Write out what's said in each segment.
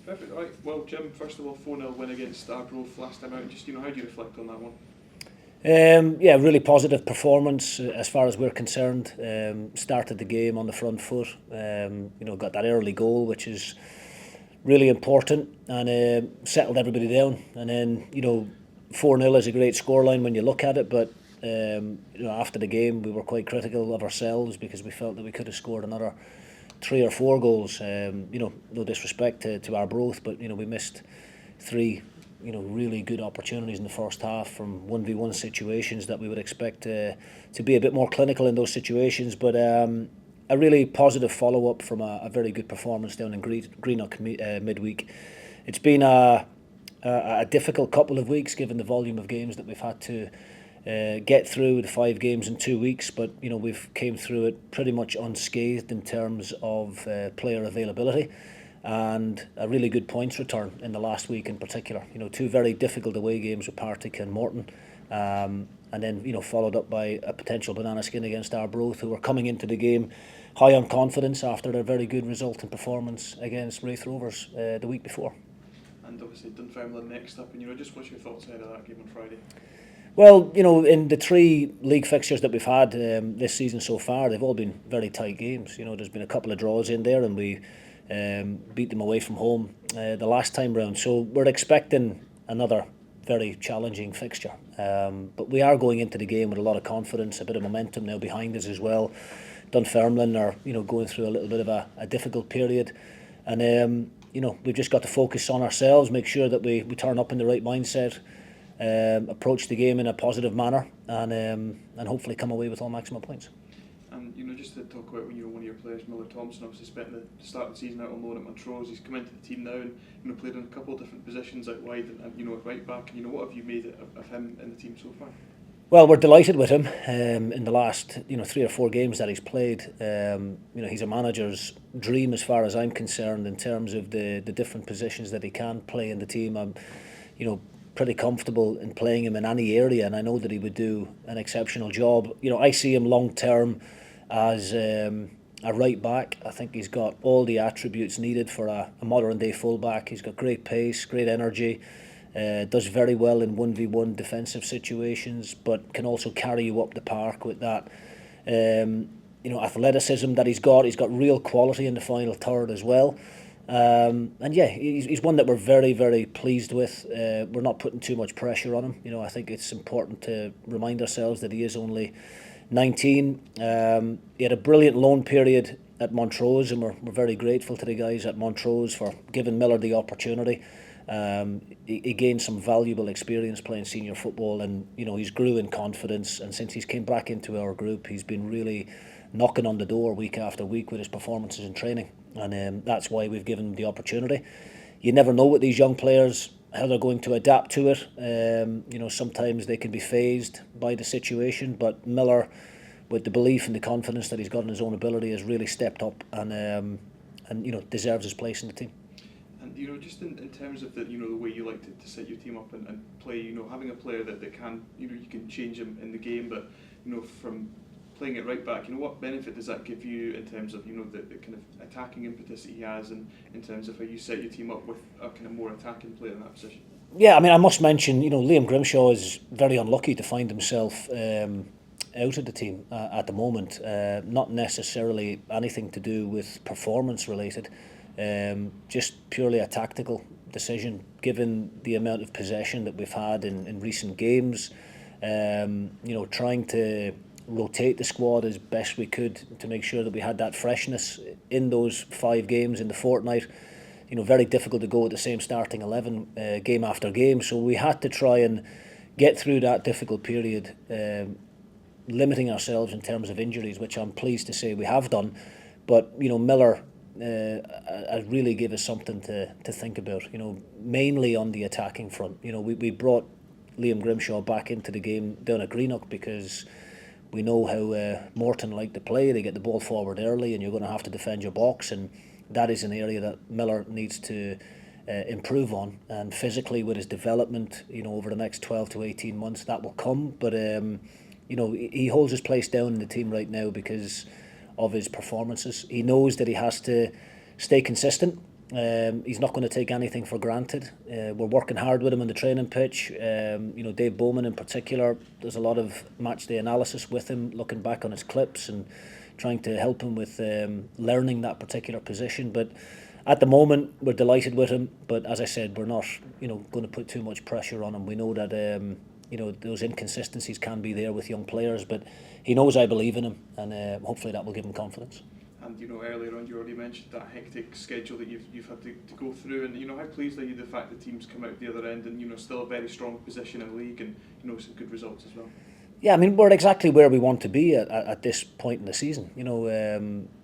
Perfect. All right. Well, Jim, first of all, 4-0 win against Arbroath last time out. Just how do you reflect on that one? Yeah, really positive performance as far as we're concerned. Started the game on the front foot. Got that early goal, which is really important, and settled everybody down. And then 4-0 is a great scoreline when you look at it, but after the game we were quite critical of ourselves because we felt that we could have scored another 3 or 4 goals. No disrespect to Arbroath, but we missed 3 really good opportunities in the first half from 1v1 situations that we would expect to be a bit more clinical in those situations. But a really positive follow-up from a very good performance down in Greenock midweek. It's been a difficult couple of weeks given the volume of games that we've had to get through, the 5 games in 2 weeks, but we've came through it pretty much unscathed in terms of player availability and a really good points return in the last week in particular. 2 very difficult away games with Partick and Morton, and then followed up by a potential banana skin against Arbroath, who were coming into the game high on confidence after their very good result and performance against Wraith Rovers the week before. And obviously Dunfermline next up, and just what's your thoughts ahead of that game on Friday? Well, in the 3 league fixtures that we've had this season so far, they've all been very tight games. There's been a couple of draws in there, and we beat them away from home the last time round. So we're expecting another very challenging fixture. But we are going into the game with a lot of confidence, a bit of momentum now behind us as well. Dunfermline are going through a little bit of a difficult period, and we've just got to focus on ourselves, make sure that we turn up in the right mindset, approach the game in a positive manner, and hopefully come away with all maximum points. And just to talk about one of your players, Miller Thompson, obviously spent the start of the season out on loan at Montrose. He's come into the team now and played in a couple of different positions out wide and at right back. And what have you made of him in the team so far? Well, we're delighted with him. In the last 3 or 4 games that he's played, he's a manager's dream as far as I'm concerned in terms of the different positions that he can play in the team. I'm pretty comfortable in playing him in any area, and I know that he would do an exceptional job. I see him long term as a right back. I think he's got all the attributes needed for a modern day fullback. He's got great pace, great energy, does very well in 1v1 defensive situations, but can also carry you up the park with that athleticism that he's got. He's got real quality in the final third as well. And yeah, he's one that we're very, very pleased with. We're not putting too much pressure on him. I think it's important to remind ourselves that he is only 19. He had a brilliant loan period at Montrose, and we're very grateful to the guys at Montrose for giving Miller the opportunity. He gained some valuable experience playing senior football, and he's grew in confidence, and since he's came back into our group, he's been really knocking on the door week after week with his performances in training, and that's why we've given him the opportunity. You never know with these young players how they're going to adapt to it. Sometimes they can be phased by the situation, but Miller, with the belief and the confidence that he's got in his own ability, has really stepped up and deserves his place in the team. And just in terms of the the way you like to set your team up and play, having a player that can you can change him in the game, but from playing it right back, what benefit does that give you in terms of the kind of attacking impetus that he has, and in terms of how you set your team up with a kind of more attacking player in that position? Yeah, I must mention, Liam Grimshaw is very unlucky to find himself out of the team at the moment. Not necessarily anything to do with performance related, just purely a tactical decision given the amount of possession that we've had in recent games. Trying to rotate the squad as best we could to make sure that we had that freshness in those 5 games in the fortnight. Very difficult to go with the same starting 11 game after game, so we had to try and get through that difficult period, limiting ourselves in terms of injuries, which I'm pleased to say we have done. But Miller really gave us something to think about, mainly on the attacking front. We brought Liam Grimshaw back into the game down at Greenock because we know how Morton like to play. They get the ball forward early and you're going to have to defend your box, and that is an area that Miller needs to improve on. And physically, with his development, over the next 12 to 18 months, that will come. But he holds his place down in the team right now because of his performances. He knows that he has to stay consistent. He's not going to take anything for granted. We're working hard with him on the training pitch. Dave Bowman in particular, there's a lot of match day analysis with him, looking back on his clips and trying to help him with learning that particular position. But at the moment, we're delighted with him. But as I said, we're not going to put too much pressure on him. We know that those inconsistencies can be there with young players, but he knows I believe in him, and hopefully that will give him confidence. And earlier on you already mentioned that hectic schedule that you've had to go through, and how pleased are you the fact the team's come out the other end and still a very strong position in the league and some good results as well? Yeah, I mean, we're exactly where we want to be at this point in the season.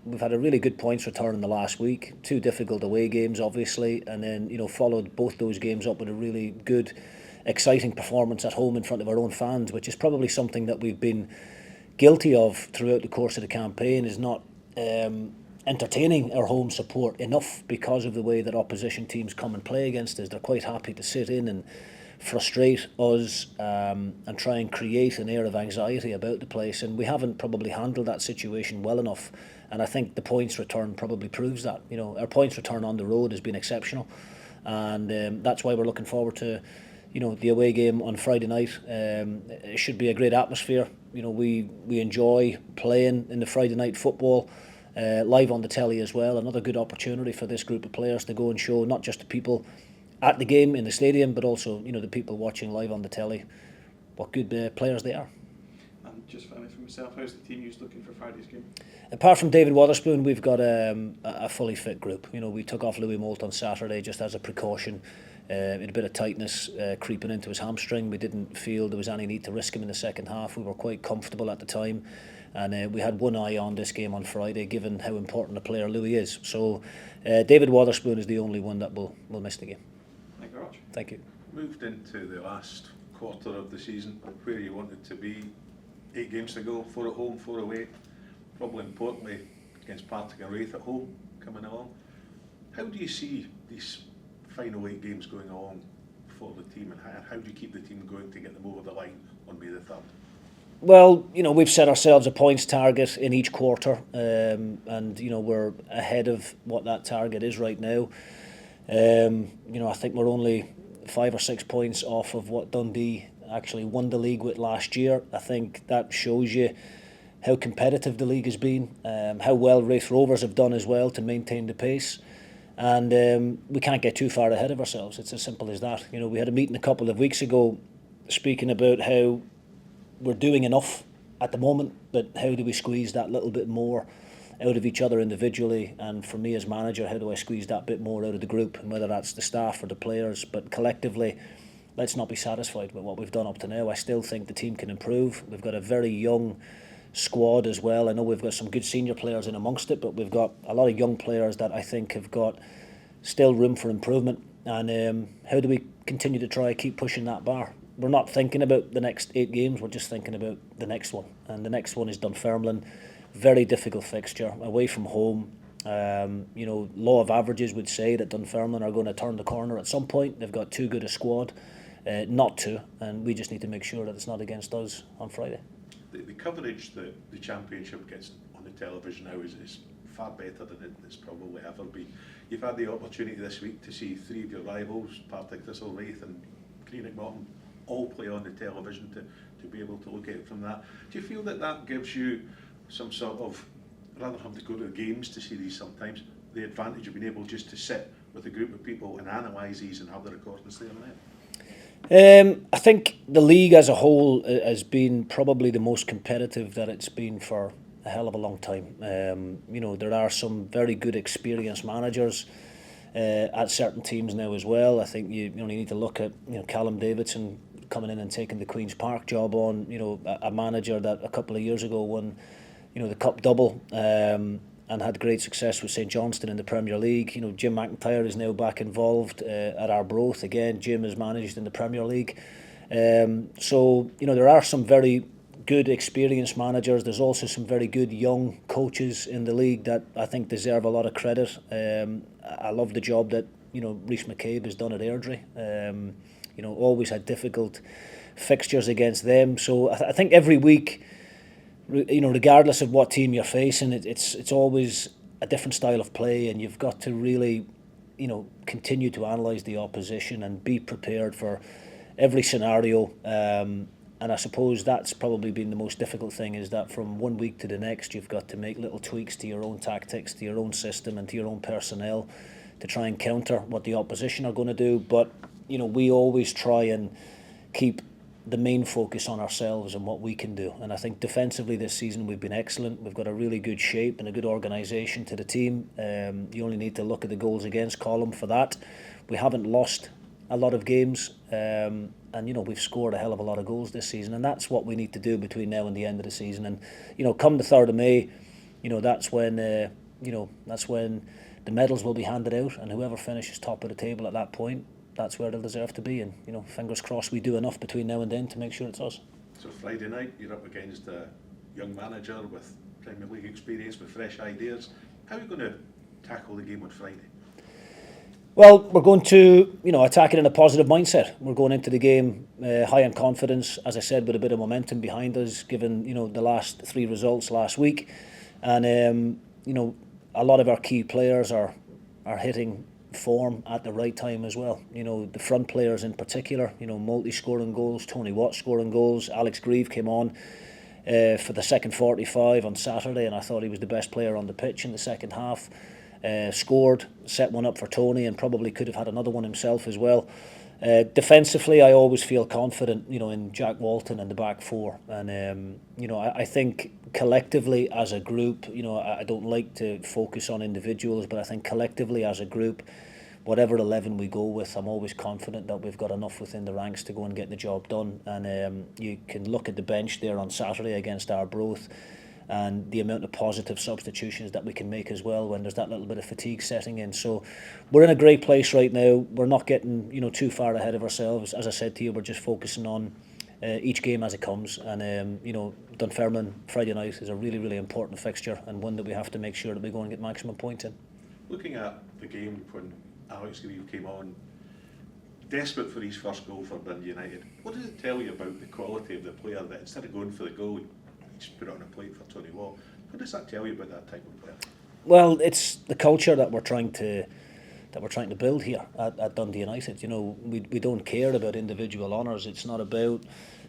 We've had a really good points return in the last week, 2 difficult away games obviously, and then followed both those games up with a really good, exciting performance at home in front of our own fans, which is probably something that we've been guilty of throughout the course of the campaign, is not entertaining our home support enough because of the way that opposition teams come and play against us. They're quite happy to sit in and frustrate us and try and create an air of anxiety about the place, and we haven't probably handled that situation well enough, and I think the points return probably proves that. Our points return on the road has been exceptional, and that's why we're looking forward to the away game on Friday night. It should be a great atmosphere. We enjoy playing in the Friday night football live on the telly as well. Another good opportunity for this group of players to go and show not just the people at the game in the stadium, but also the people watching live on the telly what good players they are. And just finally for myself, how's the team used looking for Friday's game? Apart from David Wotherspoon, we've got a fully fit group. We took off Louis Moult on Saturday just as a precaution. He had a bit of tightness creeping into his hamstring. We didn't feel there was any need to risk him in the second half. We were quite comfortable at the time, and we had one eye on this game on Friday, given how important a player Louis is. So David Wotherspoon is the only one that will miss the game. Thank you very much. Thank you. Moved into the last quarter of the season, where you wanted to be. 8 games to go, 4 at home, 4 away. Probably importantly against Partick and Raith at home coming along. How do you see these final 8 games going along for the team, and how do you keep the team going to get them over the line on May the 3rd? Well, we've set ourselves a points target in each quarter, and we're ahead of what that target is right now. I think we're only 5 or 6 points off of what Dundee actually won the league with last year. I think that shows you how competitive the league has been, how well Raith Rovers have done as well to maintain the pace, and we can't get too far ahead of ourselves. It's as simple as that. We had a meeting a couple of weeks ago speaking about how we're doing enough at the moment, but how do we squeeze that little bit more out of each other individually, and for me as manager, how do I squeeze that bit more out of the group, and whether that's the staff or the players. But collectively, let's not be satisfied with what we've done up to now. I still think the team can improve. We've got a very young squad as well. I know we've got some good senior players in amongst it, but we've got a lot of young players that I think have got still room for improvement. And how do we continue to try keep pushing that bar? We're not thinking about the next 8 games, we're just thinking about the next one. And the next one is Dunfermline. Very difficult fixture, away from home. Law of averages would say that Dunfermline are going to turn the corner at some point. They've got too good a squad not to, and we just need to make sure that it's not against us on Friday. The coverage that the Championship gets on the television now is far better than it's probably ever been. You've had the opportunity this week to see 3 of your rivals, Partick Thistle, Raith and Greenock Morton, all play on the television, to be able to look at it from that. Do you feel that gives you some sort of, rather than having to go to the games to see these sometimes, the advantage of being able just to sit with a group of people and analyse these and have the recordings there and then? I think the league as a whole has been probably the most competitive that it's been for a hell of a long time. There are some very good experienced managers at certain teams now as well. I think you only need to look at Callum Davidson coming in and taking the Queen's Park job on. A manager that a couple of years ago won the Cup double and had great success with St Johnstone in the Premier League. Jim McIntyre is now back involved at Arbroath again. Jim is managed in the Premier League. So there are some very good experienced managers. There's also some very good young coaches in the league that I think deserve a lot of credit. I love the job that Rhys McCabe has done at Airdrie. Always had difficult fixtures against them. So I think every week, regardless of what team you're facing, it's always a different style of play, and you've got to really continue to analyse the opposition and be prepared for every scenario. And I suppose that's probably been the most difficult thing, is that from one week to the next you've got to make little tweaks to your own tactics, to your own system and to your own personnel to try and counter what the opposition are going to do. But we always try and keep the main focus on ourselves and what we can do. And I think defensively this season we've been excellent. We've got a really good shape and a good organisation to the team. You only need to look at the goals against column for that. We haven't lost a lot of games, and we've scored a hell of a lot of goals this season, and that's what we need to do between now and the end of the season. And come the 3rd of May, that's when the medals will be handed out, and whoever finishes top of the table at that point, that's where they'll deserve to be. And fingers crossed we do enough between now and then to make sure it's us. So Friday night you're up against a young manager with Premier League experience, with fresh ideas. How are you going to tackle the game on Friday? Well, we're going to attack it in a positive mindset. We're going into the game high in confidence, as I said, with a bit of momentum behind us, given the last 3 results last week. And a lot of our key players are hitting form at the right time as well. The front players in particular, Multi scoring goals, Tony Watt scoring goals. Alex Grieve came on for the second 45 on Saturday, and I thought he was the best player on the pitch in the second half. Scored, set one up for Tony, and probably could have had another one himself as well. Defensively, I always feel confident, in Jack Walton and the back 4. And I think collectively as a group, I don't like to focus on individuals, but I think collectively as a group, whatever 11 we go with, I'm always confident that we've got enough within the ranks to go and get the job done. And you can look at the bench there on Saturday against Arbroath, and the amount of positive substitutions that we can make as well when there's that little bit of fatigue setting in. So we're in a great place right now. We're not getting too far ahead of ourselves. As I said to you, we're just focusing on each game as it comes. And Dunfermline Friday night is a really, really important fixture, and one that we have to make sure that we go and get maximum points in. Looking at the game when Alex Grieve came on, desperate for his first goal for Dundee United, what does it tell you about the quality of the player that instead of going for the goal, just put it on a plate for Tony Watt? What does that tell you about that type of player? Well, it's the culture that we're trying to build here at Dundee United. We don't care about individual honours. It's not about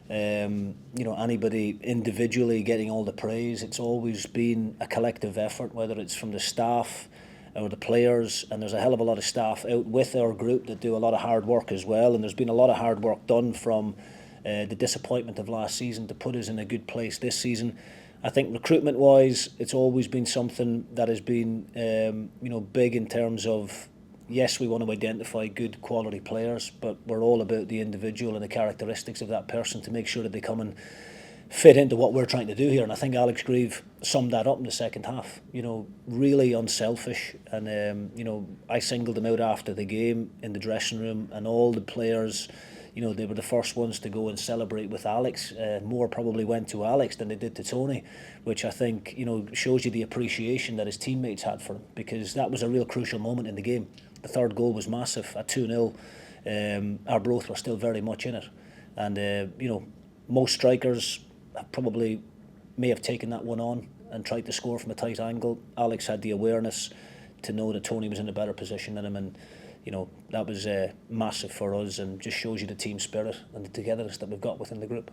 anybody individually getting all the praise. It's always been a collective effort, whether it's from the staff or the players, and there's a hell of a lot of staff out with our group that do a lot of hard work as well, and there's been a lot of hard work done from the disappointment of last season to put us in a good place this season. I think recruitment wise, it's always been something that has been big in terms of, yes, we want to identify good quality players, but we're all about the individual and the characteristics of that person to make sure that they come and fit into what we're trying to do here. And I think Alex Grieve summed that up in the second half. Really unselfish, and I singled him out after the game in the dressing room, and all the players, they were the first ones to go and celebrate with Alex. More probably went to Alex than they did to Tony, which I think shows you the appreciation that his teammates had for him, because that was a real crucial moment in the game. The third goal was massive at 2-0. Arbroath were still very much in it, and most strikers probably may have taken that one on and tried to score from a tight angle. Alex had the awareness to know that Tony was in a better position than him, and that was massive for us, and just shows you the team spirit and the togetherness that we've got within the group.